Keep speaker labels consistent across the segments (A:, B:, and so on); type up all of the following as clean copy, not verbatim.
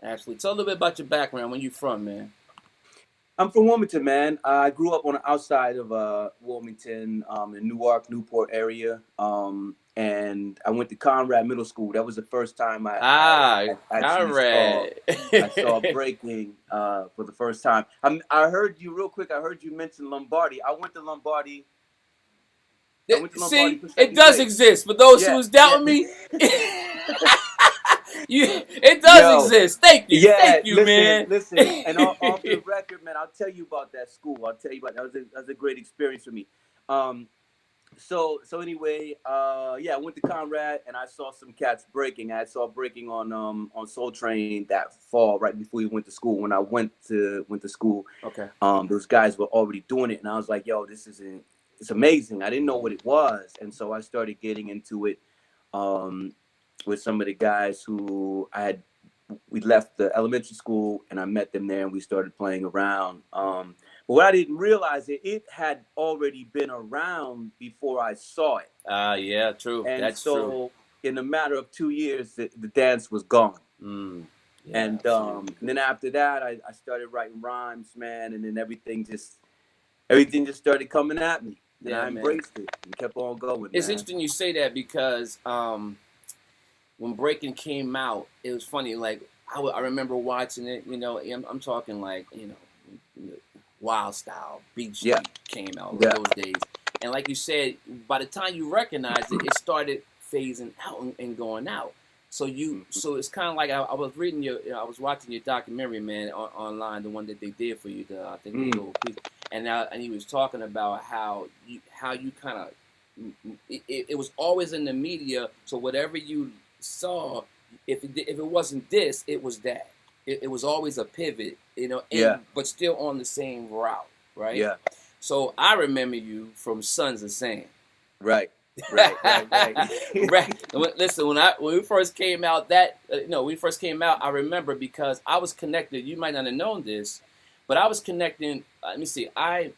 A: Absolutely. Tell a little bit about your background. Where you from, man?
B: I'm from Wilmington, man. I grew up on the outside of Wilmington, in Newark, Newport area. And I went to Conrad Middle School. That was the first time
A: Ah,
B: I actually saw
A: Conrad.
B: I saw breaking for the first time. I heard you real quick. I heard you mention Lombardi. I went to Lombardi
A: See,
B: for
A: it
B: second
A: does
B: grade.
A: exist. For those
B: Yeah,
A: who is
B: yeah.
A: doubting me, it does
B: Yo,
A: exist. Thank
B: yeah.
A: you,
B: Listen,
A: man.
B: listen. And off the record, man, I'll tell you about that school. I'll tell you about that was a great experience for me. Um, so anyway, yeah, I went to Conrad and I saw some cats breaking. I saw breaking on Soul Train that fall right before we went to school. When I went to school,
A: Okay.
B: those guys were already doing it, and I was like, "Yo, it's amazing." I didn't know what it was, and so I started getting into it um, with some of the guys who we left the elementary school and I met them there and we started playing around. But what I didn't realize it had already been around before I saw it.
A: Yeah, true.
B: And
A: That's true.
B: so in a matter of 2 years, the dance was gone.
A: Mm. Yeah,
B: And
A: absolutely.
B: then after that, I started writing rhymes, man. And then everything just started coming at me. And
A: Yeah,
B: I
A: man.
B: embraced it and kept on going,
A: It's
B: man.
A: interesting you say that because when Breaking came out, it was funny. Like I remember watching it. I'm talking like Wild Style, Beat
B: Yeah,
A: Street came out
B: yeah.
A: those days, and like you said, by the time you recognized it, it started phasing out and going out.
B: Mhm.
A: So it's kind of like I was reading I was watching your documentary, man, online, the one that they did for you, I think the
B: Mm.
A: little piece, and he was talking about how you kind of it was always in the media. So whatever you saw, if it wasn't this, it was that. It was always a pivot,
B: Yeah,
A: but still on the same route, right?
B: yeah.
A: So I remember you from Sons of Sam.
B: Right, right.
A: Right. Listen, when we first came out, when we first came out, I remember because I was connected. You might not have known this, but I was connecting. Let me see. I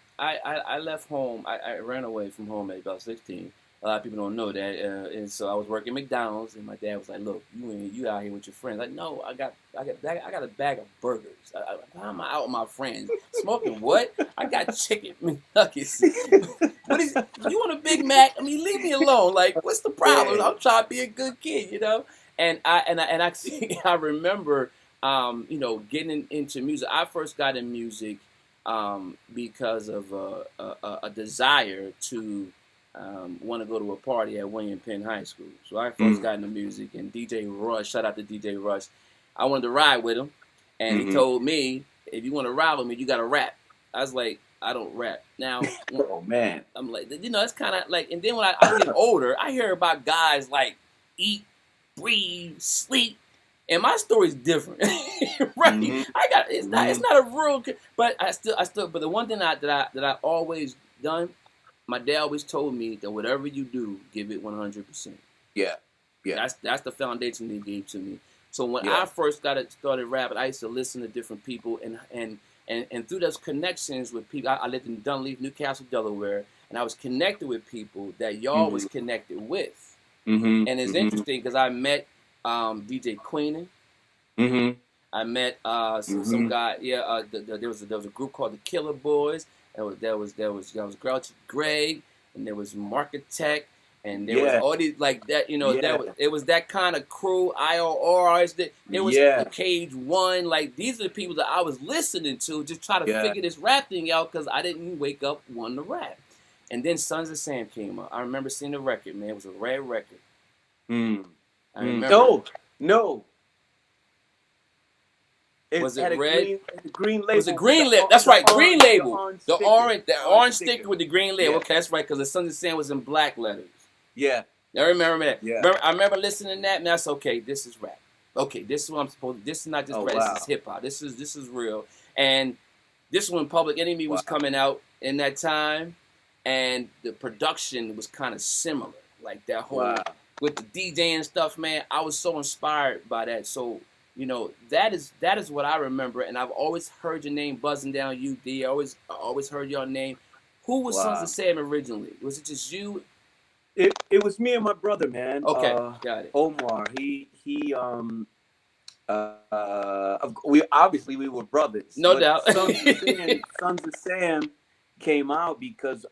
A: left home. I ran away from home at about 16. A lot of people don't know that, and so I was working McDonald's, and my dad was like, "Look, you out here with your friends?" Like, no, I got a bag of burgers. Why am I out with my friends smoking? What? I got chicken McNuggets. What is? You want a Big Mac? I mean, leave me alone. Like, what's the problem?
B: Man.
A: I'm trying to be a good kid. And I I remember, getting into music. I first got in music because of a desire to want to go to a party at William Penn High School. So I first
B: Mm.
A: got into music, and DJ Rush, shout out to DJ Rush, I wanted to ride with him, and he
B: Hmm.
A: told me, if you want to ride with me, you got to rap. I was like, I don't rap. Now,
B: Oh man.
A: I'm like, it's kind of like, and then when I get older, I hear about guys like eat, breathe, sleep, and my story's different, right?
B: Hmm.
A: It's
B: Hmm.
A: not a real, but but the one thing that I always done, my dad always told me that whatever you do, give it 100%.
B: Yeah, yeah,
A: That's the foundation they gave to me. So when
B: yeah.
A: I first started rapping, I used to listen to different people, and through those connections with people, I lived in Dunleavy, Newcastle, Delaware, and I was connected with people that y'all was
B: Hmm.
A: connected with.
B: Hmm.
A: And it's
B: Hmm.
A: interesting because I met DJ Queenan.
B: Hmm.
A: I met some
B: Hmm.
A: guy. Yeah, there was a group called the Killer Boys. There was Grouchy Greg, and there was Marketech, and there was
B: Yeah,
A: all these like that.
B: yeah,
A: It was that kind of crew. IORs. There was
B: yeah,
A: Cage One. Like these are the people that I was listening to, just try to
B: yeah.
A: figure this rap thing out because I didn't wake up wanting to rap. And then Sons of Sam came up. I remember seeing the record. Man, it was a red record.
B: Mm.
A: I
B: Mm.
A: remember.
B: Oh no, it
A: Was it
B: had a
A: red?
B: green
A: It was a
B: label with
A: green label. That's right, green
B: the
A: label.
B: orange
A: The
B: sticker,
A: orange, the
B: the orange
A: orange
B: sticker.
A: sticker with the green label.
B: Yeah,
A: Okay, that's right, because the Sons of Sam was in black letters.
B: yeah,
A: I remember that.
B: yeah.
A: I remember listening to that, and that's okay. This is rap. Okay, this is what I'm supposed to. This is not just
B: Oh
A: rap. This is
B: wow,
A: hip hop. This is real. And this is when Public Enemy was
B: wow,
A: coming out in that time, and the production was kind of similar. Like that whole
B: wow.
A: with the DJ and stuff, man. I was so inspired by that. So that is what I remember, and I've always heard your name buzzing down UD. I always heard your name. Who was Sons of
B: Wow.
A: Sam originally? Was it just you?
B: It was me and my brother, man.
A: Okay, got it.
B: Omar. we were brothers.
A: No
B: But
A: doubt.
B: Sons of Sam came out because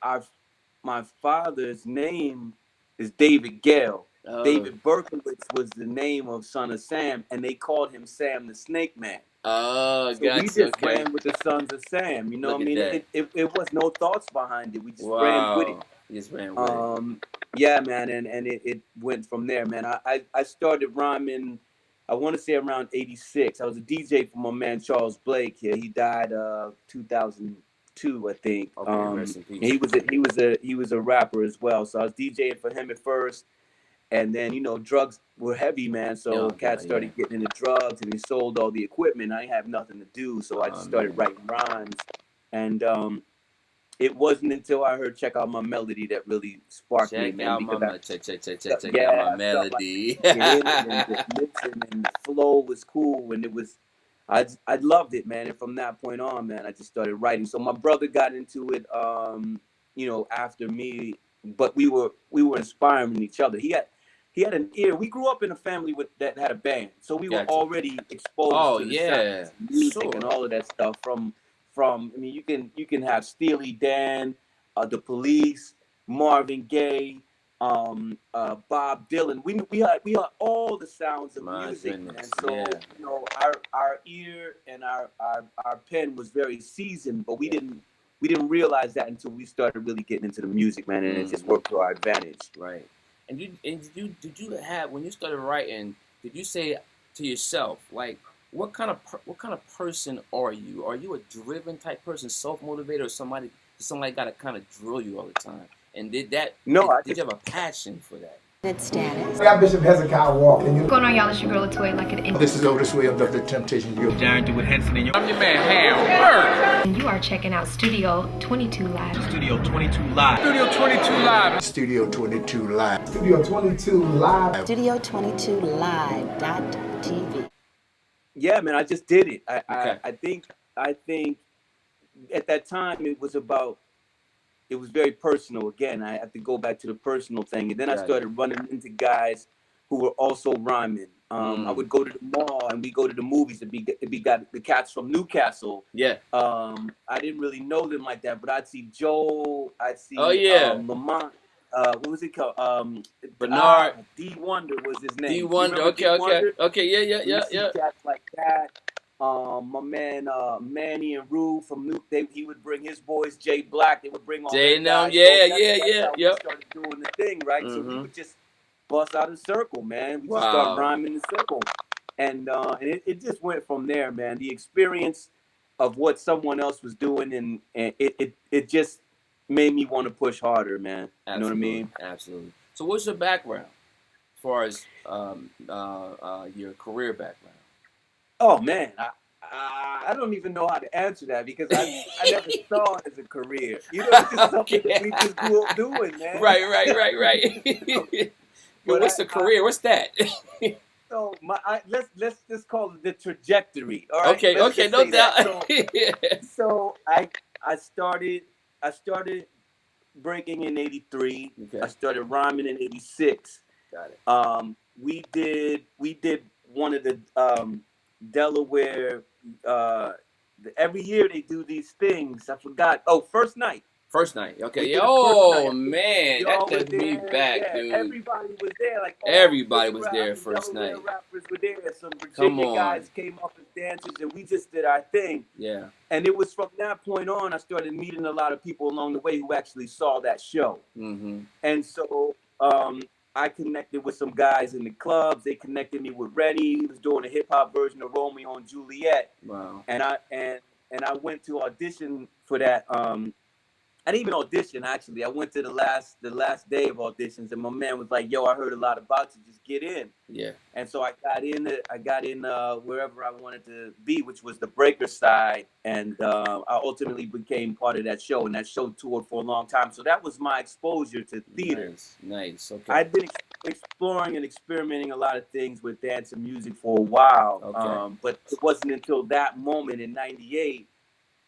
B: my father's name is David Gale.
A: Oh.
B: David Berkowitz was the name of Son of Sam, and they called him Sam the Snake Man.
A: Oh,
B: so we just
A: okay.
B: ran with the Sons of Sam. You know
A: Look
B: what I mean?
A: at that.
B: It was no thoughts behind it. We just
A: Wow.
B: ran with it.
A: You just ran with it.
B: Yeah, man, and it went from there, man. I started rhyming, I want to say around 86. I was a DJ for my man Charles Blake here. He died 2002, I think.
A: Okay, rest in peace.
B: He was a rapper as well. So I was DJing for him at first, and then drugs were heavy, man. So cats started getting into drugs, and he sold all the equipment. I didn't have nothing to do, so I just started writing rhymes, and it wasn't until I heard "Check Out My Melody" that really sparked me, man.
A: Check out my melody.
B: Like, and just mixing, and the flow was cool, and I loved it, man. And from that point on, man, I just started writing. So my brother got into it, after me, but we were inspiring each other. He had an ear. We grew up in a family that had a band, so we were already exposed to the sounds, music, and all of that stuff from. I mean, you can have Steely Dan, the Police, Marvin Gaye, Bob Dylan. We had all the sounds of music, and so our ear and our pen was very seasoned, but we didn't realize that until we started really getting into the music, man, and it just worked to our advantage.
A: Right. And did you have, when you started writing, did you say to yourself, like, what kind of person are you? Are you a driven type person, self-motivated, or somebody got to kind of drill you all the time? And did you have a passion for that?
C: Status.
D: I got Bishop Hezekiah Walker.
E: What's going on, y'all? It's your girl Latoya, like an
D: This is Otis Way of the Temptation.
F: Darren DeWitt Henson, and I'm your man Ham.
E: and you are checking out Studio 22 Live.
F: Studio 22 Live.
D: Studio 22 Live. Studio 22 Live. Studio 22 Live.
C: Studio 22 Live.tv.
B: Yeah, man, I just did it. I think at that time it was very personal. Again, I have to go back to the personal thing. And then I started running into guys who were also rhyming. I would go to the mall and we go to the movies. It got the cats from Newcastle.
A: Yeah.
B: I didn't really know them like that, but I'd see Joe. I'd see Lamont. What was it called?
A: Bernard.
B: D Wonder was his name.
A: D Wonder. Okay. Yeah.
B: Cats like that. My man Manny and Rue from he would bring his boys, Jay Black. They would bring all
A: Jay and them.
B: Yeah. We started doing the thing, right? So we would just bust out a circle, man. We just start rhyming the circle, and it just went from there, man. The experience of what someone else was doing, and it just made me want to push harder, man.
A: Absolutely.
B: You know what I mean?
A: Absolutely. So what's your background as far as your career background?
B: Oh, man, I don't even know how to answer that because I never saw it as a career. You know, it's just something that we just grew up doing, man.
A: Right. But what's the career? What's that?
B: So let's just call it the trajectory. All right.
A: Okay, no doubt.
B: So I started breaking in '83. Okay. I started rhyming in '86.
A: Got it.
B: We did one of the Delaware. Every year they do these things. I forgot. Oh, First Night.
A: Okay. Oh man, that took me back, dude.
B: Everybody was there. Like
A: everybody was there First Night.
B: Rappers were there. Some Virginia guys came up as dancers, and we just did our thing.
A: Yeah.
B: And it was from that point on I started meeting a lot of people along the way who actually saw that show. Mm-hmm. And so I connected with some guys in the clubs. They connected me with Rennie. He was doing a hip hop version of Romeo and Juliet.
A: Wow.
B: And I went to audition for that. I didn't even audition, actually. I went to the last day of auditions, and my man was like, "Yo, I heard a lot about you. Just get in."
A: Yeah.
B: And so I got in wherever I wanted to be, which was the breaker side, and I ultimately became part of that show, and that show toured for a long time. So that was my exposure to theater.
A: Nice. Okay.
B: I'd been exploring and experimenting a lot of things with dance and music for a while, but it wasn't until that moment in '98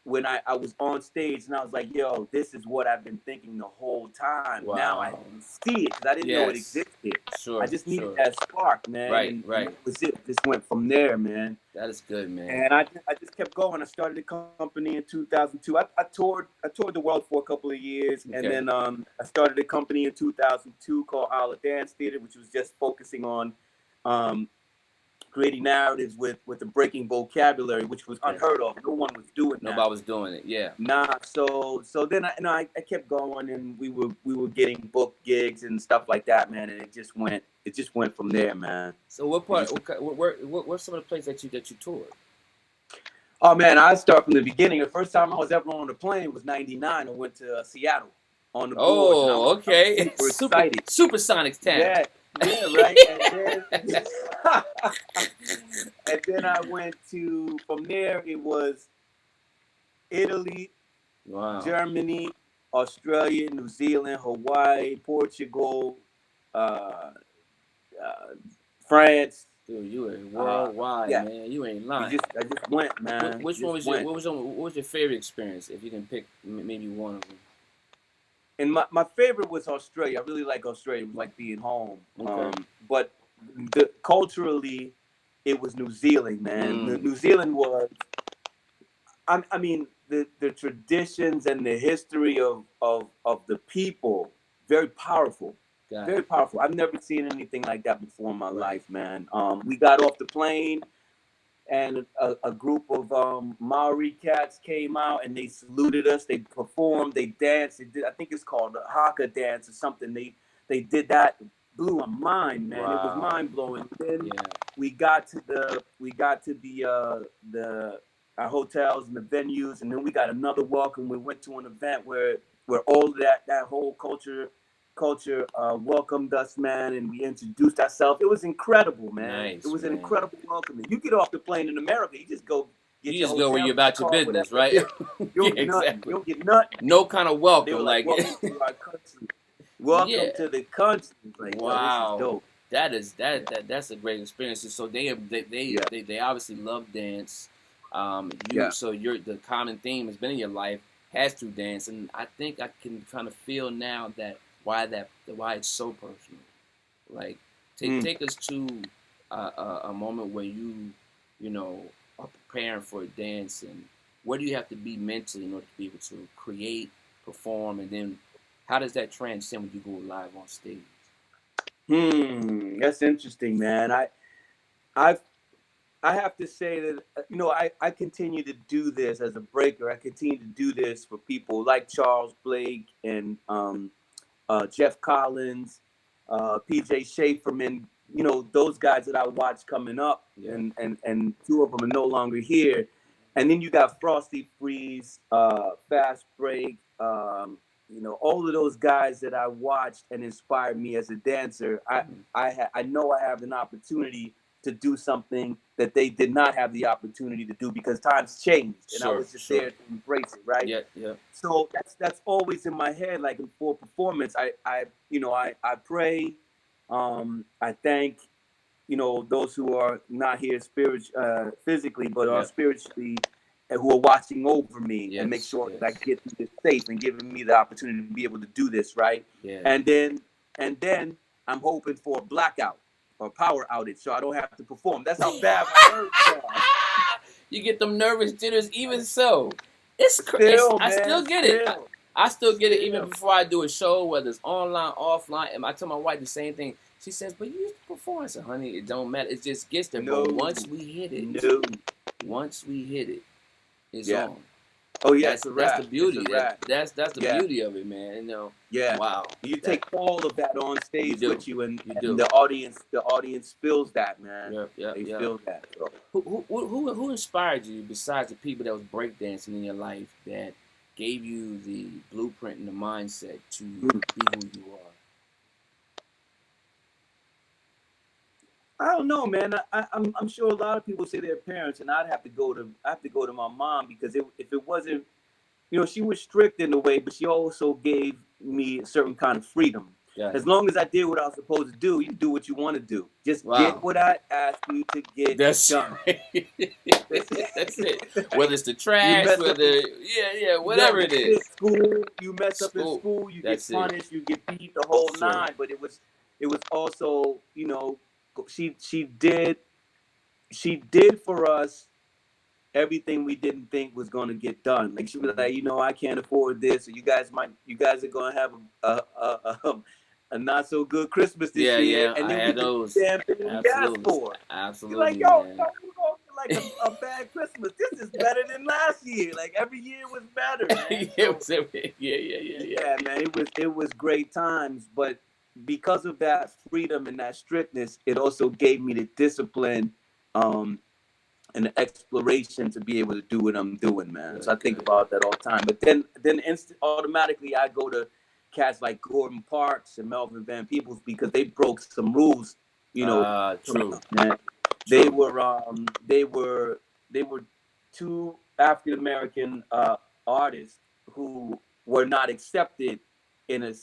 B: when I was on stage and I was like, yo, this is what I've been thinking the whole time. Now I
A: Wow.
B: can see it because I didn't know it
A: Yes.
B: existed.
A: Sure.
B: I just needed
A: Sure.
B: that spark, man.
A: Right.
B: And
A: Right.
B: that was it. Just went from there, man.
A: That is good, man.
B: And I just kept going. I started a company in 2002. I toured the world for a couple of years,
A: Okay.
B: and then I started a company in 2002 called Isle of Dance Theater, which was just focusing on creating narratives with the breaking vocabulary, which was unheard of. No one was doing that.
A: Nobody was doing it. Yeah.
B: Nah. So then I kept going, and we were getting book gigs and stuff like that, man. And it just went from there, man.
A: So what part? Where's some of the places that you toured?
B: Oh man, I start from the beginning. The first time I was ever on a plane was '99. I went to Seattle on the board.
A: Oh, okay.
B: I was super excited.
A: Supersonics town.
B: Yeah, right. And then I went to, from there it was Italy,
A: Wow.
B: Germany, Australia, New Zealand, Hawaii, Portugal, France.
A: Dude, you are worldwide,
B: yeah.
A: man. You ain't lying.
B: I just went, man.
A: What was your favorite experience? If you can pick maybe one of them.
B: And my favorite was Australia. I really like Australia. It was like being home.
A: Okay.
B: But culturally, it was New Zealand, man. New Zealand was, I mean, the traditions and the history of the people, very powerful. Very powerful. I've never seen anything like that before in my life, man. We got off the plane, and a group of Maori cats came out, and they saluted us. They performed. They danced. They did, I think it's called a haka dance or something. They did that. Blew my mind, man. Wow. It was mind blowing. Then we got to our hotels and the venues, and then we got another welcome. We went to an event where all of that whole culture welcomed us, man, and we introduced ourselves. It was incredible, man.
A: Nice,
B: it was an incredible welcoming. You get off the plane in America, you just go.
A: You just go where you're about your business, right?
B: You don't get nothing. You don't get nothing.
A: No kind of welcome, like
B: welcome to our country. Welcome to the country. Like,
A: wow,
B: yo, this is dope.
A: That's a great experience. So they obviously love dance. So the common theme has been in your life has to dance, and I think I can kind of feel now that why it's so personal. Like take us to a moment where you are preparing for a dance, and where do you have to be mentally in order to be able to create, perform, and then how does that transcend when you go live on stage?
B: That's interesting, man. I have to say that I continue to do this as a breaker. I continue to do this for people like Charles Blake and Jeff Collins, PJ Schaeferman, those guys that I watched coming up, and two of them are no longer here. And then you got Frosty Freeze, Fast Break, all of those guys that I watched and inspired me as a dancer. I know I have an opportunity to do something that they did not have the opportunity to do because times changed, and I was just there to embrace it, right?
A: Yeah.
B: So that's always in my head. Like before performance, I pray, I thank, those who are not here physically, but are spiritually, and who are watching over me and make sure that I get through this safe and giving me the opportunity to be able to do this, right?
A: Yeah.
B: And then I'm hoping for a blackout or power outage, so I don't have to perform. That's how bad my nerves are.
A: You get them nervous jitters, even so. It's crazy. I still get it. I still get it even before I do a show, whether it's online, offline. And I tell my wife the same thing. She says, "But you used to perform." I said, "Honey, it don't matter. It just gets there." But once we hit it, it's on.
B: Oh yeah,
A: that's the beauty. That's the beauty of it, man.
B: Yeah.
A: Wow.
B: You take all of that on stage with you, and
A: do.
B: the audience feels that, man. They feel that. So.
A: Who inspired you besides the people that was breakdancing in your life that gave you the blueprint and the mindset to be who you are?
B: I don't know, man. I'm sure a lot of people say their parents, and I have to go to my mom, because if it wasn't, she was strict in a way, but she also gave me a certain kind of freedom. As long as I did what I was supposed to do, you do what you want to do. Just get what I asked you to get done.
A: That's it. Whether it's the trash, whatever it is.
B: School, you mess up in school, you get punished, you get beat, the whole nine. But it was also, you know, she did for us everything we didn't think was going to get done. Like she was like, you know, I can't afford this, or you guys are going to have a not so good Christmas this year.
A: Yeah,
B: and then
A: I had those.
B: Damn thing we asked for.
A: Absolutely.
B: You're like, yo, we're going to like a bad Christmas. This is better than last year. Like every year was better, man. Yeah, man. It was great times, but because of that freedom and that strictness, it also gave me the discipline and the exploration to be able to do what I'm doing, man. So I think about that all the time. But then automatically I go to cats like Gordon Parks and Melvin Van Peebles because they broke some rules, you know.
A: True.
B: Man. They were two African American artists who were not accepted in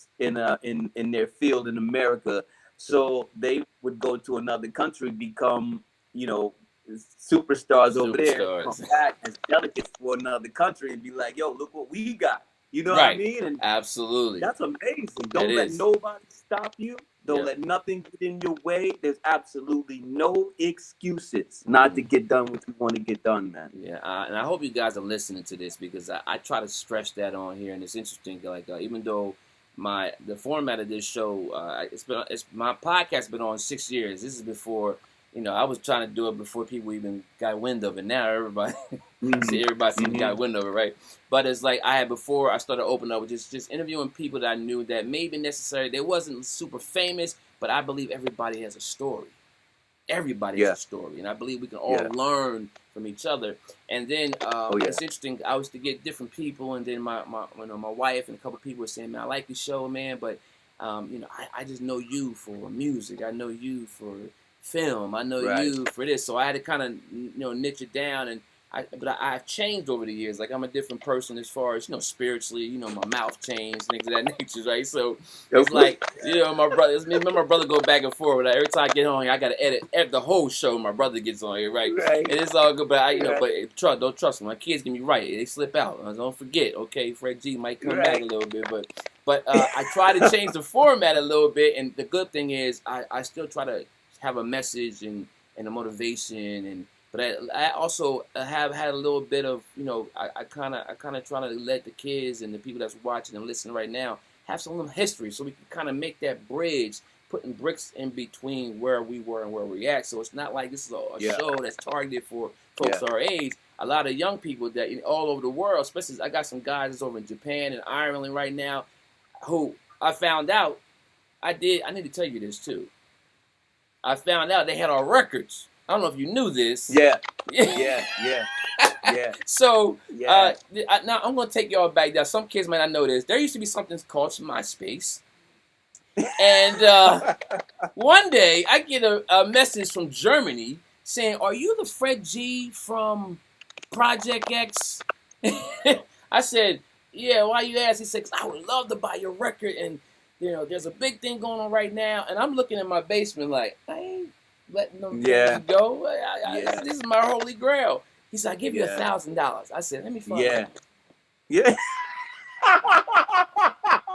B: their field in America. So they would go to another country, become, you know, superstars over there, come back as delegates for another country and be like, yo, look what we got. You know what I mean? And
A: absolutely.
B: That's amazing. Don't let nobody stop you. Don't let nothing get in your way. There's absolutely no excuses not to get done what you want to get done, man.
A: Yeah, and I hope you guys are listening to this because I try to stress that on here, and it's interesting. Like even though the format of this show, my podcast has been on 6 years. This is before. You know, I was trying to do it before people even got wind of it. Now everybody got wind of it, right? But it's like I started opening up with just interviewing people that I knew that maybe necessarily they wasn't super famous, but I believe everybody has a story. Everybody has a story, and I believe we can all learn from each other. And then it's interesting. I was to get different people, and then my wife and a couple of people were saying, "Man, I like the show, man, but you know, I just know you for music. I know you for film. I know you for this." So I had to kind of, you know, niche it down, but I've changed over the years. Like I'm a different person as far as, you know, spiritually. You know, my mouth changed, things of that nature, right? So it's like, you know, me and my brother go back and forth. Like, every time I get on here, I gotta edit the whole show. My brother gets on here, right? And it's all good, but don't trust me. My kids get me right. They slip out. Don't forget, okay? Fred G might come back a little bit, but I try to change the format a little bit. And the good thing is, I still try to have a message and a motivation, but I also have had a little bit of, you know, I kind of try to let the kids and the people that's watching and listening right now have some little history, so we can kind of make that bridge, putting bricks in between where we were and where we're at. So it's not like this is a show that's targeted for folks our age. A lot of young people that all over the world, especially I got some guys that's over in Japan and Ireland right now, who I found out. I need to tell you this too. I found out they had our records. I don't know if you knew this.
B: Yeah.
A: So now I'm gonna take y'all back down. Some kids might not know this. There used to be something called MySpace, and one day I get a message from Germany saying, "Are you the Fred G from Project X?" I said, "Yeah." Why you ask? He said, "'Cause I would love to buy your record, and you know, there's a big thing going on right now." And I'm looking in my basement like, I ain't letting them go. This is my holy grail. He said, "I give you $1,000. I said, "Let me find out."
B: Yeah.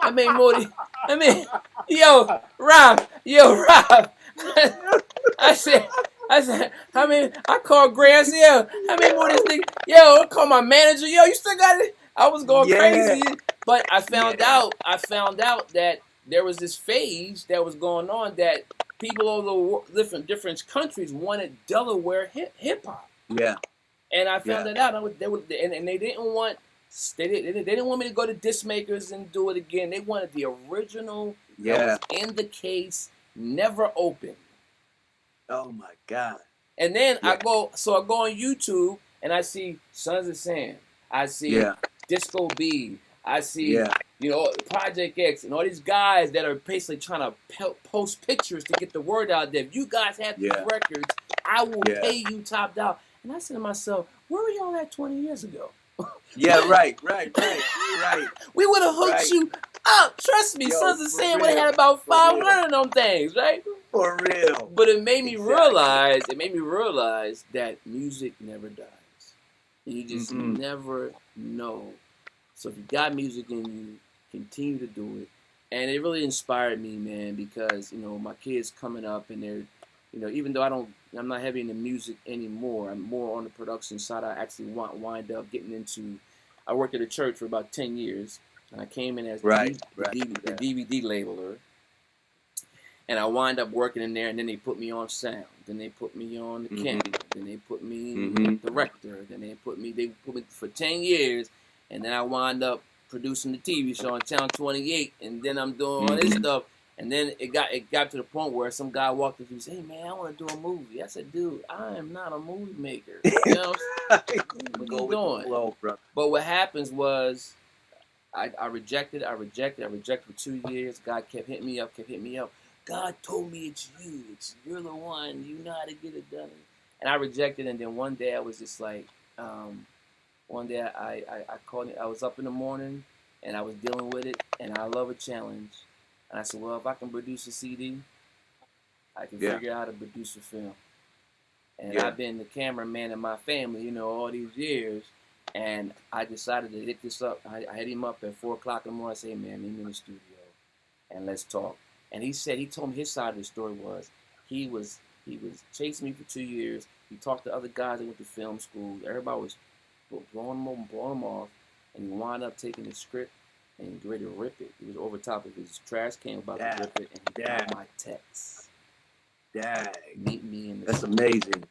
A: I mean, Morty. Rob. I said, I called Grants. How many more this thing? I called my manager. You still got it? I was going crazy. But I found out that there was this phase that was going on that people all over different countries wanted Delaware hip hop. Yeah. And I found that out. They didn't want me to go to disc makers and do it again. They wanted the original that was in the case, never opened.
B: Oh my God.
A: And then I go on YouTube and I see Sons of Sam. I see Disco B. I see Project X and all these guys that are basically trying to post pictures to get the word out there. If you guys have these records, I will pay you top dollar. And I said to myself, where were y'all at 20 years ago?
B: Right.
A: We would have hooked you Oh, trust me,
B: Yo,
A: Sons of
B: for
A: Sam would have
B: real,
A: had about
B: for
A: 500 of them things, right?
B: For real.
A: But it made me
B: Exactly.
A: realize that music never dies. You just
B: Mm-mm.
A: never know. So if you got music in you, continue to do it. And it really inspired me, man, because, you know, my kids coming up and they're, you know, even though I'm not heavy into music anymore, I'm more on the production side. I actually wind up getting into, I worked at a church for about 10 years. And I came in as
B: Right,
A: the
B: right.
A: the DVD labeler. And I wind up working in there, and then they put me on sound. Then they put me on the camera. Then they put me director. Then they put me for 10 years, and then I wind up producing the TV show on Channel 28, and then I'm doing all this stuff. And then it got to the point where some guy walked up to me and said, "Hey man, I want to do a movie." I said, "Dude, I am not a movie maker. You know what you
B: Go with
A: doing?"
B: the flow, bro.
A: But what happens was I rejected for 2 years. God kept hitting me up. God told me it's you. You're the one. You know how to get it done. And I rejected. And then one day I was just like, one day I called it. I was up in the morning and I was dealing with it. And I love a challenge. And I said, well, if I can produce a CD, I can figure out how to produce a film. And I've been the cameraman in my family, you know, all these years. And I decided to hit this up. I hit him up at 4 o'clock in the morning. I said, hey, man, meet me in the studio and let's talk. And he told me his side of the story was he was chasing me for 2 years. He talked to other guys that went to film school. Everybody was blowing him off. And he wound up taking the script and he ready to rip it. He was over top of his trash can about to rip it. And he got my text. Meet me in the
B: That's
A: studio.
B: amazing.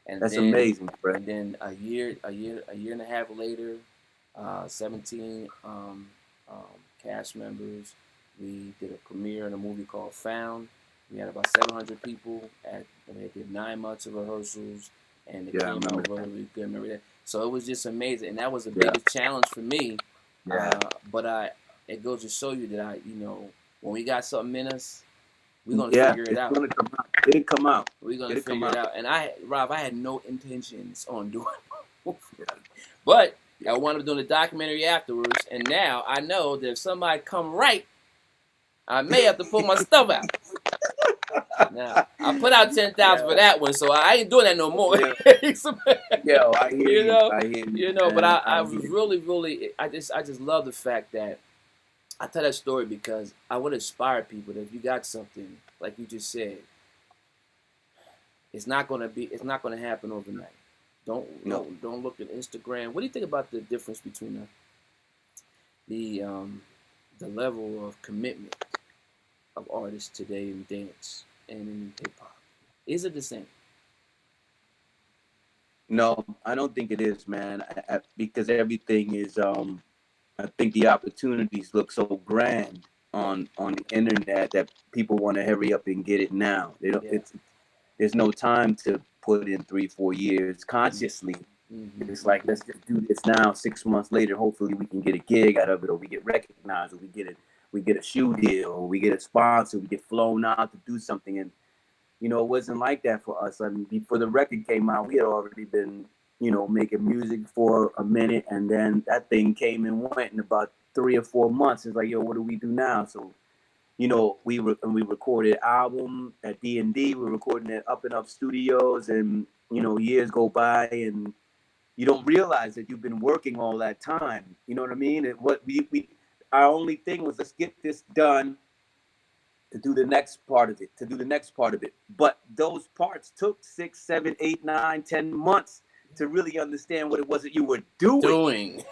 A: And
B: That's
A: then,
B: amazing, bro.
A: And then a year and a half later, 17 cast members. We did a premiere in a movie called Found. We had about 700 people. We did 9 months of rehearsals, and it came out really good. Remember that? So it was just amazing, and that was the biggest challenge for me. But it goes to show you that when we got something in us, we're gonna figure it out.
B: Gonna come out. It'll come out.
A: We're gonna figure it out. And Rob, I had no intentions on doing it, but I wound up doing a documentary afterwards, and now I know that if somebody come right, I may have to pull my stuff out. Now, I put out 10,000 for that one, so I ain't doing that no more.
B: Yo, I hear you. I hear you.
A: But I was really, I just love the fact that I tell that story because I want to inspire people that if you got something, like you just said, it's not gonna happen overnight. Don't look at Instagram. What do you think about the difference between the level of commitment of artists today in dance and in hip hop? Is it the same?
B: No, I don't think it is, man. Because everything is. I think the opportunities look so grand on the internet that people want to hurry up and get it now. They don't. There's no time to put in 3-4 years consciously. It's like, let's just do this now. 6 months later, hopefully we can get a gig out of it, or we get recognized, or we get a shoe deal, or we get a sponsor, we get flown out to do something. And it wasn't like that for us. I mean, before the record came out, we had already been making music for a minute, and then that thing came and went in about 3 or 4 months. It's like, yo, what do we do now? So we recorded album at D&D. We're recording at Up and Up Studios, and years go by, and you don't realize that you've been working all that time. You know what I mean? And what our only thing was, let's get this done to do the next part of it. But those parts took 6, 7, 8, 9, 10 months to really understand what it was that you were doing.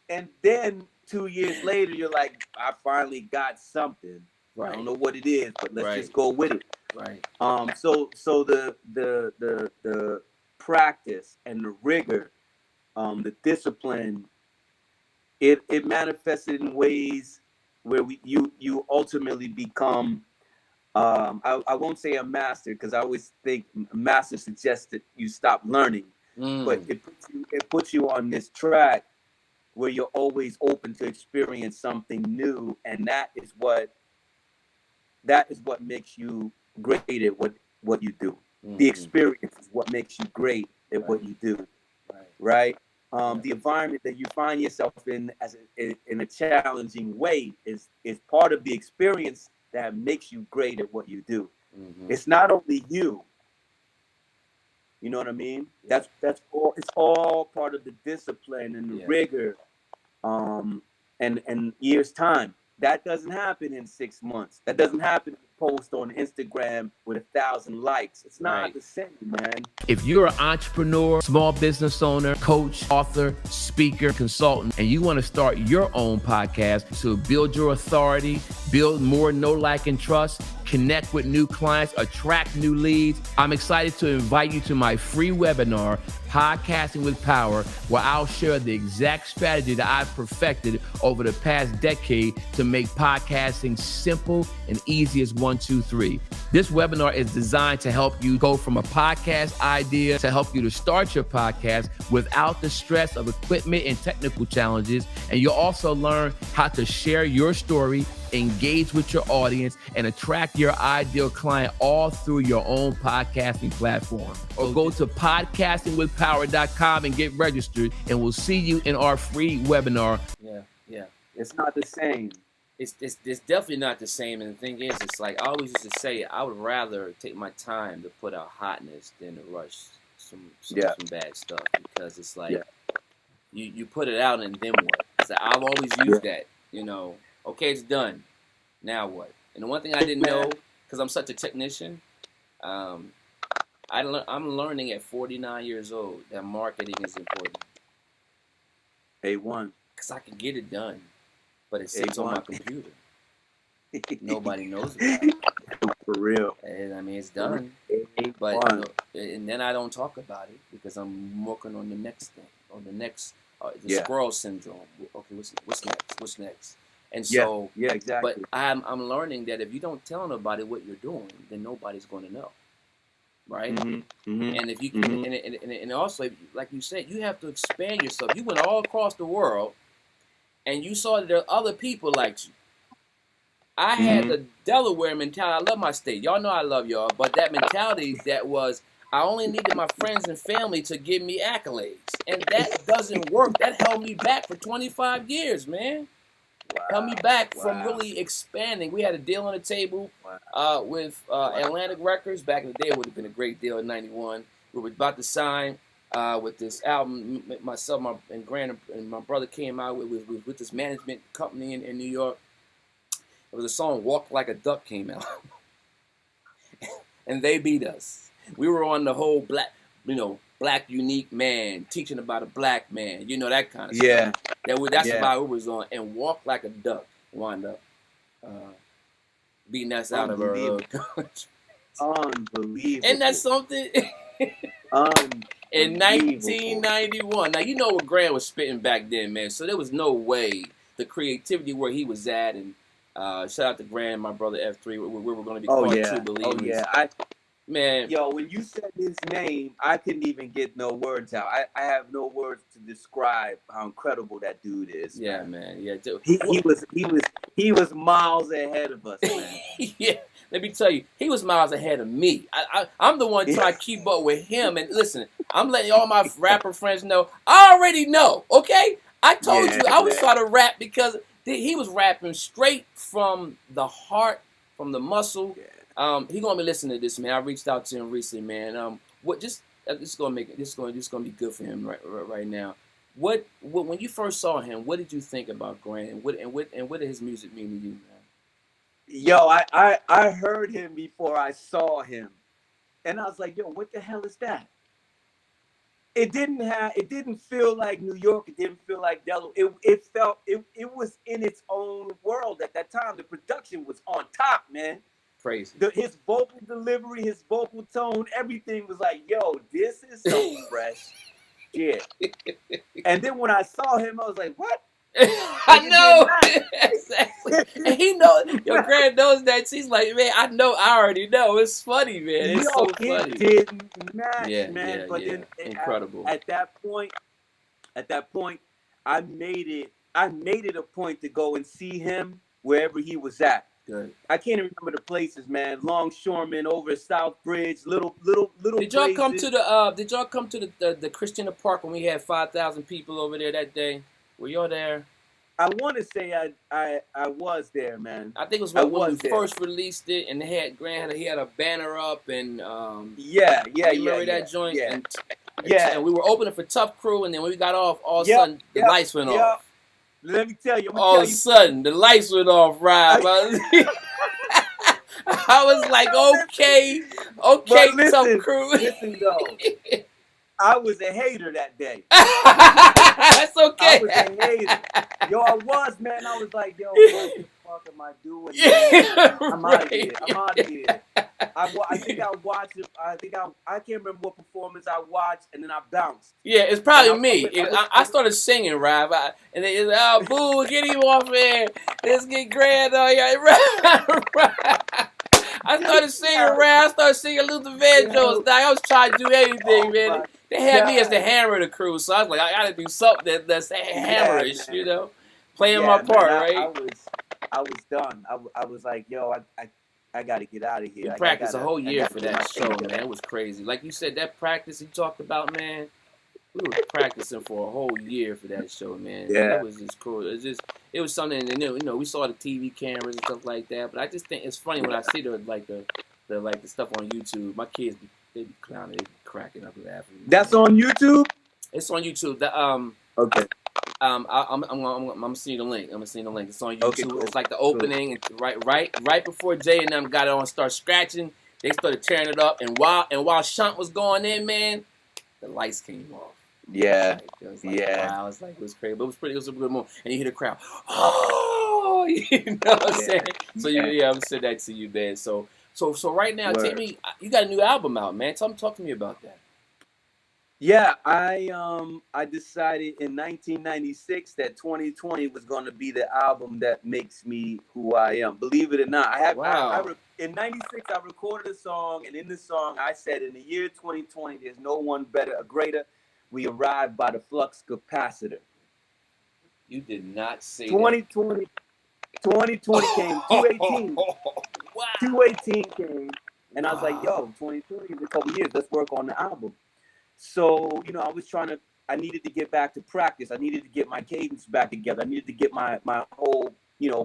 B: and then 2 years later, you're like, I finally got something. Right. I don't know what it is, but let's just go with it.
A: Right.
B: So the practice and the rigor, the discipline, it manifested in ways where you ultimately become. I won't say a master, because I always think a master suggests that you stop learning, but it puts you on this track where you're always open to experience something new, and that is what makes you great at what you do. The experience is what makes you great at what you do, right? The environment that you find yourself in in a challenging way is part of the experience that makes you great at what you do.
A: Mm-hmm.
B: It's not only you. You know what I mean? That's all. It's all part of the discipline and the rigor, and years time. That doesn't happen in 6 months. That doesn't happen to post on Instagram with 1,000 likes. It's not the same, man.
G: If you're an entrepreneur, small business owner, coach, author, speaker, consultant, and you want to start your own podcast to build your authority, build more know, like, and trust, connect with new clients, attract new leads, I'm excited to invite you to my free webinar, Podcasting with Power, where I'll share the exact strategy that I've perfected over the past decade to make podcasting simple and easy as 1, 2, 3. This webinar is designed to help you go from a podcast idea to help you to start your podcast without the stress of equipment and technical challenges. And you'll also learn how to share your story, engage with your audience, and attract your ideal client all through your own podcasting platform. Or go to podcastingwithpower.com and get registered, and we'll see you in our free webinar.
A: Yeah.
B: It's not the same.
A: It's definitely not the same. And the thing is, it's like I always used to say, I would rather take my time to put out hotness than to rush some bad stuff, because it's like you put it out and then what? It's like, I've always used that, you know. Okay, it's done. Now what? And the one thing I didn't know, because I'm such a technician, I'm learning at 49 years old that marketing is important.
B: A1.
A: Because I can get it done, but it sits on my computer. Nobody knows about it.
B: For real.
A: And, I mean, it's done. But and then I don't talk about it because I'm working on the next thing, or the next squirrel syndrome. Okay, what's next? What's next? And so,
B: exactly.
A: But I'm learning that if you don't tell nobody what you're doing, then nobody's going to know, right?
B: Mm-hmm. Mm-hmm.
A: And if you and also, like you said, you have to expand yourself. You went all across the world, and you saw that there are other people like you. I had the Delaware mentality. I love my state. Y'all know I love y'all, but that mentality that was, I only needed my friends and family to give me accolades, and that doesn't work. That held me back for 25 years, man. Held me back from really expanding. We had a deal on the table with Atlantic Records. Back in the day, it would have been a great deal in '91. We were about to sign with this album. Myself, and my brother came out with this management company in New York. It was a song, "Walk Like a Duck," came out. And they beat us. We were on the whole black unique man, teaching about a black man, that kind of stuff. That's about what was on. And "Walk Like a Duck" wound up beating us out of our country.
B: Unbelievable.
A: And that's something. In 1991. Now, you know what Grant was spitting back then, man. So there was no way the creativity where he was at. And shout out to Grant and my brother F3. We were going to be called True Believers.
B: Oh, yeah.
A: Man.
B: Yo, when you said his name, I couldn't even get no words out. I have no words to describe how incredible that dude is.
A: Yeah, man. Yeah,
B: he was miles ahead of us, man.
A: Yeah, let me tell you, he was miles ahead of me. I'm the one trying to keep up with him. And listen, I'm letting all my rapper friends know. I already know. Okay, I told you I was trying to rap because he was rapping straight from the heart, from the muscle. He gonna be listening to this, man. I reached out to him recently, man. This is gonna be good for him right now. What when you first saw him, what did you think about Grant, and what did his music mean to you, man?
B: Yo, I heard him before I saw him, and I was like, yo, what the hell is that? It didn't feel like New York. It didn't feel like Delaware. It was in its own world at that time. The production was on top, man.
A: Crazy.
B: His vocal delivery, his vocal tone, everything was like, yo, this is so fresh. Yeah. And then when I saw him, I was like, what?
A: I know. Exactly. And he knows, your Grant knows that. She's like, man, I already know. It's funny, man. It's so funny.
B: It didn't match, man. But then
A: incredible.
B: At that point, I made it a point to go and see him wherever he was at.
A: Good.
B: I can't even remember the places, man. Longshoreman, over South Bridge, little
A: Did y'all
B: places.
A: come to the the Christiana Park when we had 5,000 people over there that day? Were y'all there?
B: I want to say I was there, man.
A: I think it was
B: I
A: when we
B: was there.
A: first released it, and they had he had a banner up, and
B: Yeah.
A: you remember that joint?
B: Yeah.
A: And we were opening for Tough Crew, and then when we got off, all of a
B: Yep,
A: sudden the
B: yep,
A: lights went
B: yep.
A: off.
B: Let me tell you.
A: All of a sudden the lights went off, Rob. I was like, okay,
B: But
A: Tough Crew.
B: Listen though, I was a hater that day.
A: That's okay.
B: I was a hater. Yo, I was, man. I was like, yo, what the fuck am I doing?
A: Yeah,
B: I'm out of here. I'm out of here. I think I watched it. I can't remember what performance I watched, and then I bounced.
A: Yeah, it's probably me. I started singing, Rob, and they like, oh, boo, get him off here. Let's get grand on here. I started singing rap. I started singing Luther Vandross. I was trying to do anything, man. They had me as the hammer of the crew, so I was like, I gotta do something that's hammerish, you know, playing my part, right?
B: I was done. I was like, yo, I gotta get out of here.
A: We practiced a whole year for that show, man. It was crazy. Like you said, that practice you talked about, man. We were practicing for a whole year for that show, man.
B: Yeah.
A: It was just cool. It was something, and you know, we saw the TV cameras and stuff like that. But I just think it's funny when I see the stuff on YouTube. My kids, they be clowning, they be cracking up laughing.
B: That's on YouTube.
A: It's on YouTube.
B: Okay.
A: I'm seeing the link. It's on YouTube.
B: Okay, cool.
A: It's like the opening, and right before Jay and them got it on, start scratching. They started tearing it up, and while Shunt was going in, man, the lights came off.
B: Yeah.
A: Wow, it was crazy, but it was a good moment. And you hear the crowd, oh, you know what I'm saying? So I'm saying that to you, man. So right now, tell me, you got a new album out, man. Talk to me about that.
B: Yeah, I decided in 1996 that 2020 was going to be the album that makes me who I am. Believe it or not, in '96 I recorded a song, and in the song I said, in the year 2020, there's no one better or greater. We arrived by the flux capacitor.
A: You did not say
B: 2020 came. 218.
A: Wow.
B: 218 came, and I was like, yo, 2020 is a couple years. Let's work on the album. So, I needed to get back to practice. I needed to get my cadence back together. I needed to get my whole,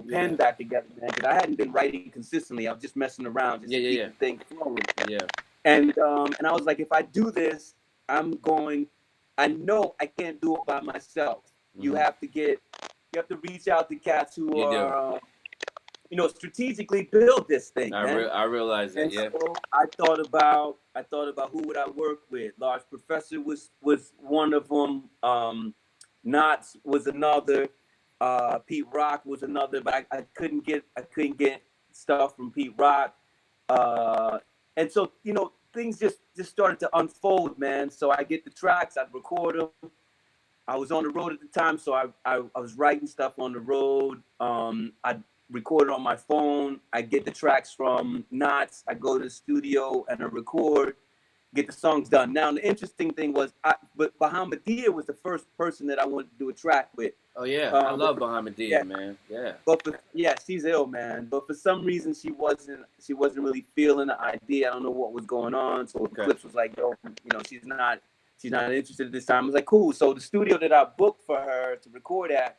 B: pen back together, man, because I hadn't been writing consistently. I was just messing around, just keep things flowing.
A: Yeah.
B: And I was like, if I do this, I know I can't do it by myself. Mm-hmm. You have to reach out to cats who are, strategically build this thing.
A: I realize that.
B: And
A: yeah.
B: So I thought about who would I work with. Large Professor was one of them. Knots was another. Pete Rock was another, but I couldn't get stuff from Pete Rock. And so things just started to unfold, man. So I get the tracks, I'd record them. I was on the road at the time, so I was writing stuff on the road. I'd record it on my phone. I get the tracks from Knots. I go to the studio and I record, get the songs done. Now, the interesting thing was, Bahamadia was the first person that I wanted to do a track with.
A: Oh, yeah. I love Bahamadia, man. Yeah.
B: But she's ill, man. But for some reason, she wasn't really feeling the idea. I don't know what was going on. So Clips was like, yo, she's not interested at this time. I was like, cool. So the studio that I booked for her to record at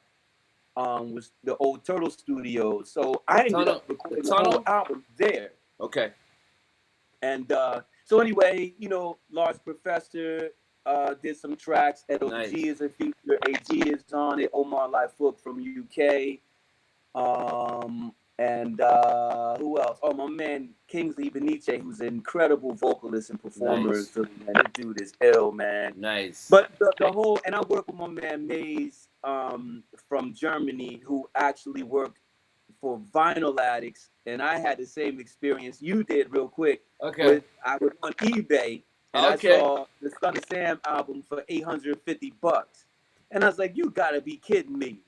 B: was the old Turtle Studio. So I ended up recording the whole album there.
A: Okay.
B: And so anyway, Large Professor did some tracks. Ed OG is a feature. AG is on it. Omar Lightfoot from UK. And who else? Oh, my man Kingsley Beniche, who's an incredible vocalist and performer.
A: Nice.
B: So, man, this dude is ill, man.
A: Nice.
B: But the whole, and I work with my man Maze from Germany, who actually worked for Vinyl Addicts, and I had the same experience you did real quick.
A: Okay.
B: I was on eBay, and I saw the Son of Sam album for $850. And I was like, you gotta be kidding me.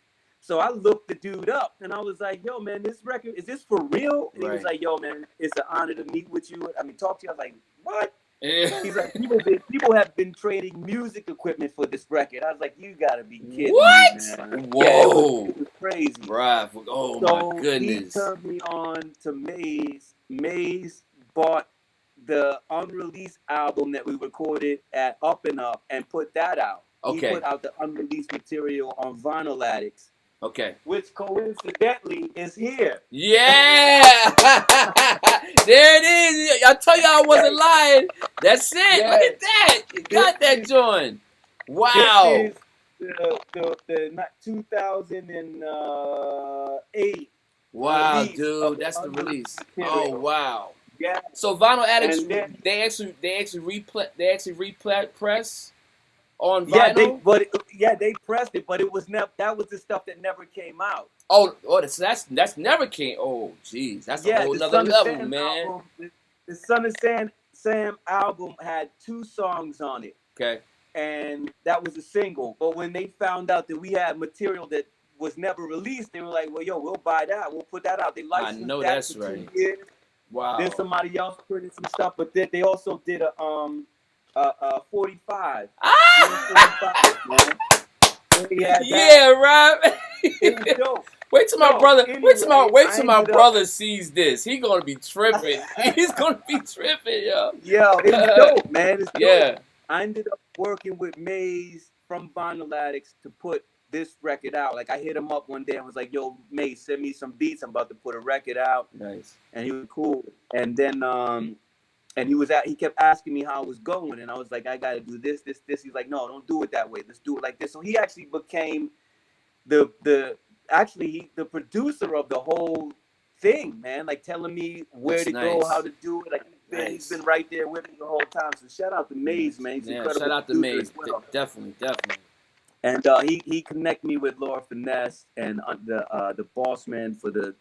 B: So I looked the dude up, and I was like, yo, man, this record, is this for real? And he was like, yo, man, it's an honor to meet with you. Talk to you. I was like, what?
A: Yeah.
B: He's like, people have been trading music equipment for this record. I was like, you gotta be kidding
A: What?
B: me, man.
A: Whoa.
B: Yeah, it was crazy.
A: Right. Oh
B: So
A: my
B: he
A: goodness.
B: turned me on to Maze. Maze bought the unreleased album that we recorded at Up and Up and put that out.
A: Okay.
B: He put out the unreleased material on Vinyl Addicts,
A: Okay.
B: which coincidentally is here.
A: Yeah. There it is. I tell you I wasn't lying. That's it.
B: Yes.
A: Look at that. You got that joint. Wow.
B: This is the 2008.
A: Wow,
B: release
A: dude.
B: of
A: That's the
B: unreleased
A: release.
B: material.
A: Oh wow.
B: Yeah.
A: So Vinyl Addicts,
B: And then-
A: they actually repress on
B: Yeah,
A: vinyl.
B: they pressed it, but it was never. That was the stuff that never came out.
A: Oh, that's never came. Oh, jeez, that's a whole
B: the
A: nother
B: Son of
A: level,
B: Sam
A: man.
B: album, the Son of Sam album had 2 songs on it,
A: Okay.
B: and that was a single. But when they found out that we had material that was never released, they were like, "Well, yo, we'll buy that. We'll put that out." They licensed
A: know
B: that
A: that's
B: for
A: right.
B: 2 years.
A: Wow.
B: Then somebody else printed some stuff, but then they also did a 45.
A: Ah!
B: 45, man.
A: Yeah, right.
B: It was dope.
A: Wait till my
B: So,
A: brother.
B: anyway,
A: wait till my
B: I ended
A: brother sees this. He gonna be tripping. He's gonna be tripping, yo.
B: Yo, it was dope, man. It's dope.
A: Yeah.
B: I ended up working with Maze from Vinyl Addicts to put this record out. Like, I hit him up one day and was like, "Yo, Maze, send me some beats. I'm about to put a record out."
A: Nice.
B: And he was cool. And then and he kept asking me how it was going, and I was like, "I gotta do this. He's like, "No, don't do it that way. Let's do it like this." So he actually became the producer of the whole thing, man. Like, telling me where
A: That's
B: to
A: nice.
B: go, how to do it. Like, he's been right there with me the whole time. So shout out to Maze, man. He's incredible.
A: Shout out to
B: producer
A: Maze.
B: as well.
A: Definitely.
B: And he connected me with Laura Finesse and the boss man for the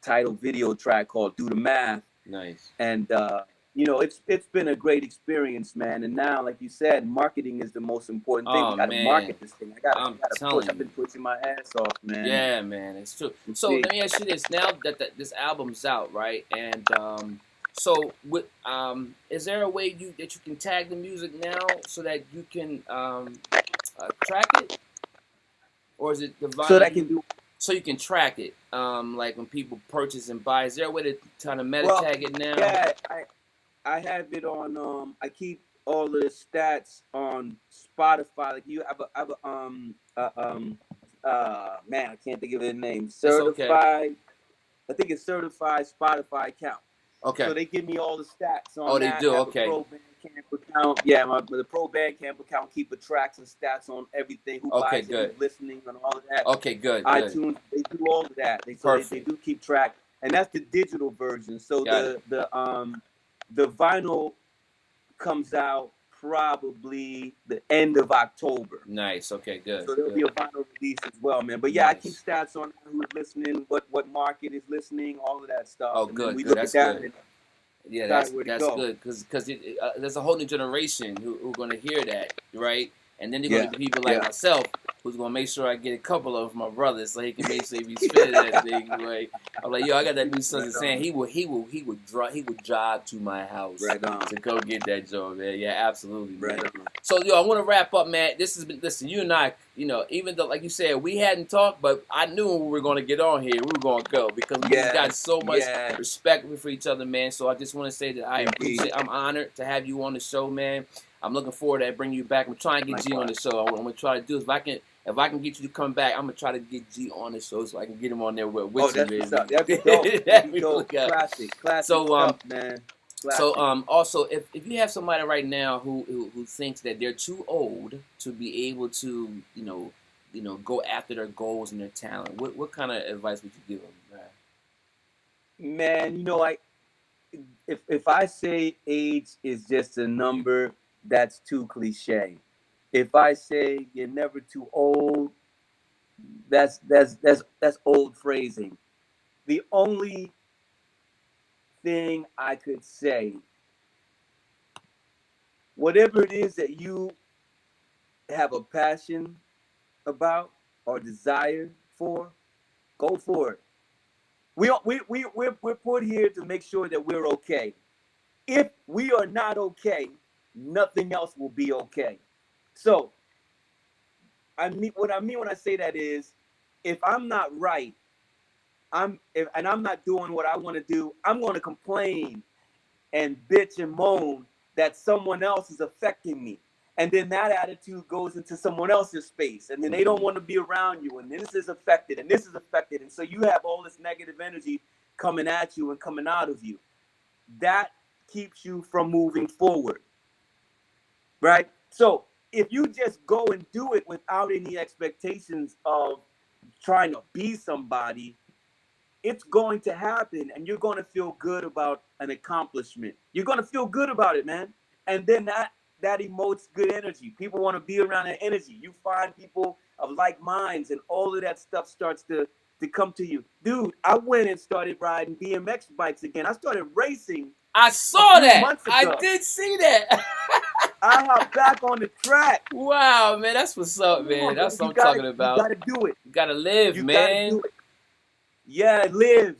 B: title video track called "Do the Math."
A: Nice.
B: And it's been a great experience, man. And now, like you said, marketing is the most important thing.
A: Oh,
B: We gotta
A: man.
B: market this thing. I gotta
A: telling
B: push. I've been pushing my ass off, man.
A: Yeah, man, it's true. So
B: see.
A: let me ask you this: now that this album's out, right? And so with is there a way that you can tag the music now so that you can track it, or is it the vinyl?
B: So that I can do.
A: So you can track it, like when people purchase and buy. Is there a way to kind of meta tag it now?
B: Yeah, I have it on. I keep all of the stats on Spotify. Like, you have man, I can't think of the name. Certified.
A: Okay.
B: I think it's certified Spotify account.
A: Okay.
B: So they give me all the stats on.
A: Oh, they
B: that.
A: do.
B: I have
A: Okay.
B: A Pro Bandcamp account. Yeah, the Pro Bandcamp account keep the tracks and stats on everything. Who buys
A: good.
B: it, who's listening, and all of that.
A: Okay, good.
B: iTunes, they do all of that. They do keep track, and that's the digital version. So the vinyl comes out probably the end of October.
A: Nice. Okay, good.
B: So there'll be a vinyl release as well, man. But yeah, nice. I keep stats on who's listening, what market is listening, all of that stuff.
A: Oh,
B: and
A: good.
B: We
A: Good.
B: look
A: That's
B: at that
A: good. Yeah, that's good because there's a whole new generation who are going to hear that, right? And then they're going to be people like myself who's going to make sure I get a couple of my brothers so he can make sure he spit that thing. Right? I'm like, yo, I got that new Sons of Sam. He would drive to my house to go get that joint, man. Yeah, absolutely, man. So, yo, I want to wrap up, man. Listen, you and I, even though, like you said, we hadn't talked, but I knew when we were going to get on here, we were going to go because we just got so much respect for each other, man. So I just want to say that I appreciate. I'm honored to have you on the show, man. I'm looking forward to bringing you back. I'm trying to get G on the show. I'm gonna try to do is if I can get you to come back, I'm gonna try to get G on the show so I can get him on there with you.
B: That's what's up. That'd be dope. That'd be dope. Classic
A: so
B: stuff, man. Classic.
A: So also if you have somebody right now who thinks that they're too old to be able to go after their goals and their talent, what kind of advice would you give them?
B: Man, if I say age is just a number, that's too cliche. If I say you're never too old, that's old phrasing. The only thing I could say, whatever it is that you have a passion about or desire for, go for it. We're put here to make sure that we're okay. if we are not okay, nothing else will be okay. So, what I mean when I say that is, if I'm not right, and I'm not doing what I want to do, I'm going to complain and bitch and moan that someone else is affecting me. And then that attitude goes into someone else's space. And then they don't want to be around you. And this is affected and this is affected. And so you have all this negative energy coming at you and coming out of you. That keeps you from moving forward. Right? So if you just go and do it without any expectations of trying to be somebody, it's going to happen and you're going to feel good about an accomplishment. You're going to feel good about it, man. And then that emotes good energy. People want to be around that energy. You find people of like minds and all of that stuff starts to come to you. Dude, I went and started riding BMX bikes again. I started racing.
A: I saw that.
B: Months ago.
A: I did see that.
B: I hopped back on the track.
A: Wow, man. That's what's up, man. That's what I'm talking about.
B: You got to do it.
A: You got to live,
B: you
A: man.
B: Gotta do it. Yeah, live.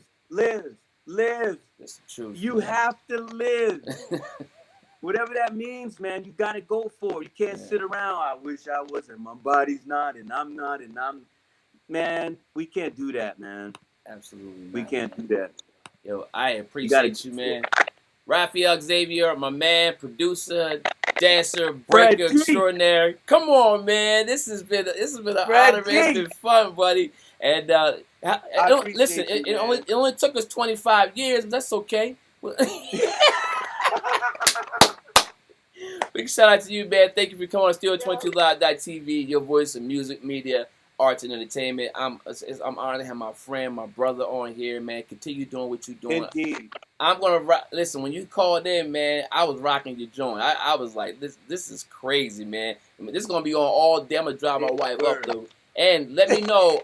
B: That's the truth. You have to live. Whatever that means, man, you got to go for it. You can't sit around. I wish I was, and my body's not, and I'm not, and I'm. Man, we can't do that, man.
A: Absolutely not.
B: We can't do that.
A: Yo, I appreciate you, man. Raphael Xavier, my man, producer, dancer, breaker extraordinary. Come on, man. This has been an honor. It's been fun, buddy. And listen, it only took us 25 years, but that's okay. Big shout out to you, man. Thank you for coming on Studio22Live.tv, your voice of music, media, arts, and entertainment. I'm honored to have my friend, my brother on here, man. Continue doing what you're doing.
B: Indeed.
A: I'm gonna listen. When you called in, man, I was rocking your joint. I was like, this is crazy, man. I mean, this is gonna be on all day. I'm gonna drive my wife up though. And let me know,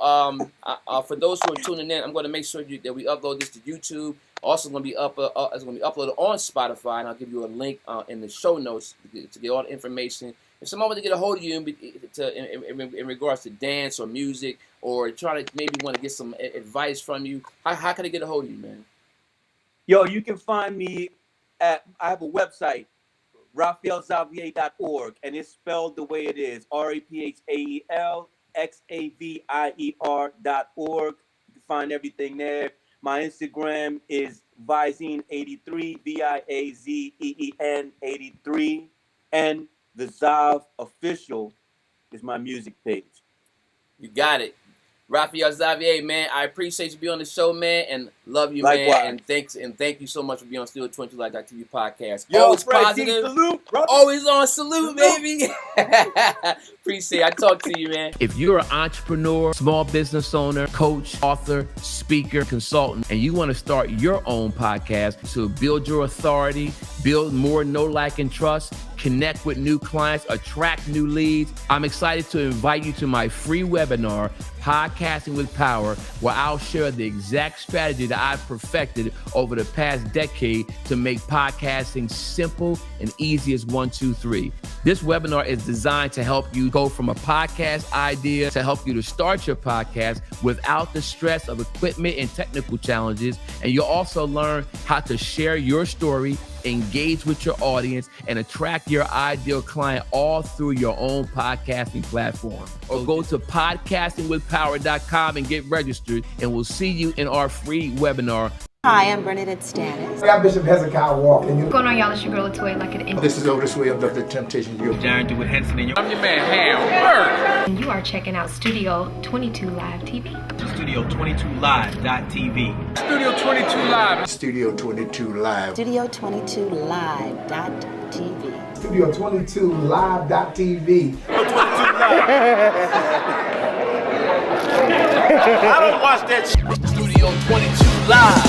A: for those who are tuning in, I'm going to make sure that we upload this to YouTube. Also, going to be it's going to be uploaded on Spotify, and I'll give you a link in the show notes to get all the information. If someone wants to get a hold of you in regards to dance or music, or try to maybe want to get some advice from you, how can they get a hold of you, man?
B: Yo, you can find me I have a website, RaphaelXavier.org, and it's spelled the way it is, RaphaelXavier.org. You can find everything there. My Instagram is Vizeen83, Viazeen 83, and the Zav Official is my music page.
A: You got it. Raphael Xavier, man, I appreciate you being on the show, man, and love you,
B: Likewise.
A: man. And thank you so much for being on Studio22Live.tv podcast.
B: Yo,
A: always
B: Fred,
A: positive,
B: salute,
A: always on salute, baby. Appreciate it. I talk to you, man.
G: If you're an entrepreneur, small business owner, coach, author, speaker, consultant, and you want to start your own podcast to build your authority, build more know, like, and trust, connect with new clients, attract new leads, I'm excited to invite you to my free webinar, Podcasting with Power, where I'll share the exact strategy that I've perfected over the past decade to make podcasting simple and easy as 1, 2, 3. This webinar is designed to help you go from a podcast idea to help you to start your podcast without the stress of equipment and technical challenges. And you'll also learn how to share your story, engage with your audience, and attract your ideal client all through your own podcasting platform. Or go to podcastingwithpower.com and get registered, and we'll see you in our free webinar.
C: Hi, I'm Bernadette Stannis.
D: I'm Bishop Hezekiah Walker.
E: What's going on, y'all? It's your girl, Latoya, like an
D: This is Artistry of the Temptation.
F: Darren with Henson and I'm your man, Ham.
E: and you are checking out Studio 22 Live TV.
F: Studio22Live.tv. Studio 22 Live.
D: Studio 22 Live.
C: Studio22Live.tv.
D: Studio22Live.tv.
F: I don't watch that shit. Studio 22 Live.